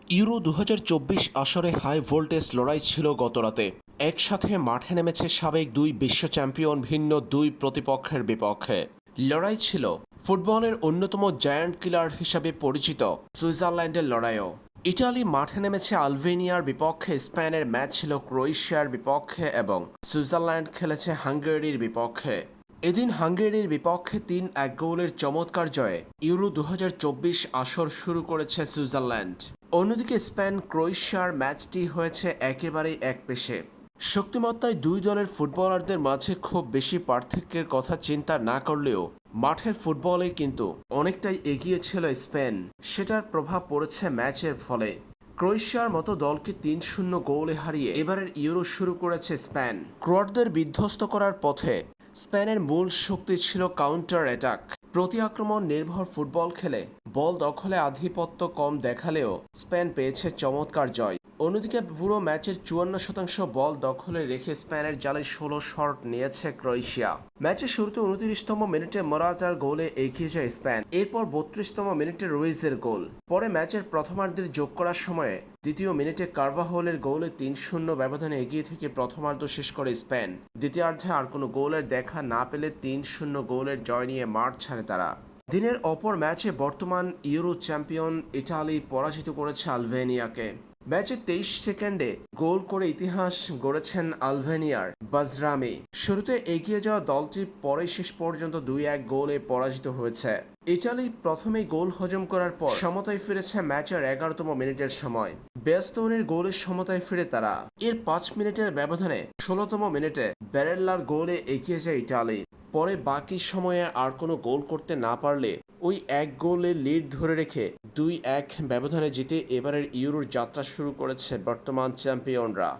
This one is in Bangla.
ইউরো ২০২৪ আসরে হাই ভোল্টেজ লড়াই ছিল গতরাতে। একসাথে মাঠে নেমেছে সাবেক দুই বিশ্ব চ্যাম্পিয়ন ভিন্ন দুই প্রতিপক্ষের বিপক্ষে। লড়াই ছিল ফুটবলের অন্যতম জায়ান্ট কিলার হিসাবে পরিচিত সুইজারল্যান্ডের লড়াইও। ইটালি মাঠে নেমেছে আলবেনিয়ার বিপক্ষে, স্পেনের ম্যাচ ছিল ক্রোয়েশিয়ার বিপক্ষে এবং সুইজারল্যান্ড খেলেছে হাঙ্গেরির বিপক্ষে। এদিন হাঙ্গেরির বিপক্ষে ৩-১ গোলের চমৎকার জয়ে ইউরো ২০২৪ আসর শুরু করেছে সুইজারল্যান্ড। অন্যদিকে স্পেন ক্রোয়েশিয়ার ম্যাচটি হয়েছে একেবারেই একপেশে। শক্তিমত্তায় দুই দলের ফুটবলারদের মাঝে খুব বেশি পার্থক্যের কথা চিন্তা না করলেও মাঠের ফুটবলে কিন্তু অনেকটাই এগিয়ে ছিল স্পেন। সেটার প্রভাব পড়েছে ম্যাচের ফলে। ক্রোয়েশিয়ার মতো দলকে ৩-০ গোলে হারিয়ে এবারের ইউরো শুরু করেছে স্পেন। ক্রোয়াটদের বিধ্বস্ত করার পথে স্পেনের মূল শক্তি ছিল কাউন্টার অ্যাটাক। প্রতি আক্রমণ নির্ভর ফুটবল খেলে বল দখলে আধিপত্য কম দেখালেও স্পেন পেয়েছে চমৎকার জয়। অন্যদিকে পুরো ম্যাচের ৫৪% বল দখলে রেখে স্পেনের জালে ১৬ শট নিয়েছে ক্রোয়েশিয়া। ম্যাচের শুরুতে ২৯তম মিনিটে মোরাতার গোলে এগিয়ে যায় স্পেন। এরপর ৩২তম মিনিটে রুইজের গোল। পরে ম্যাচের প্রথমার্ধের যোগ করার সময়ে দ্বিতীয় মিনিটে কারভাহলের গোলে ৩-০ ব্যবধানে এগিয়ে থেকে প্রথমার্ধ শেষ করে স্পেন। দ্বিতীয়ার্ধে আর কোনো গোলের দেখা না পেলে ৩-০ গোলের জয় নিয়ে মাঠ ছাড়ে তারা। দিনের অপর ম্যাচে বর্তমান ইউরো চ্যাম্পিয়ন ইটালি পরাজিত করেছে আলবেনিয়াকে। ম্যাচে ২৩ সেকেন্ডে গোল করে ইতিহাস গড়েছেন আলবেনিয়ার বাজরামি। শুরুতে এগিয়ে যাওয়া দলটি পরে শেষ পর্যন্ত ২-১ গোলে পরাজিত হয়েছে। ইটালি প্রথমেই গোল হজম করার পর সমতায় ফিরেছে ম্যাচের ১১তম মিনিটের সময়। বেস্তনের গোলের সমতায় ফিরে তারা। এর ৫ মিনিটের ব্যবধানে ১৬তম মিনিটে ব্যারেল্লার গোলে এগিয়ে যায় ইটালি। পরে বাকি সময়ে আর কোনো গোল করতে না পারলে ওই এক গোলে লিড ধরে রেখে ২-১ ব্যবধানে জিতে এবারের ইউরোর যাত্রা শুরু করেছে বর্তমান চ্যাম্পিয়নরা।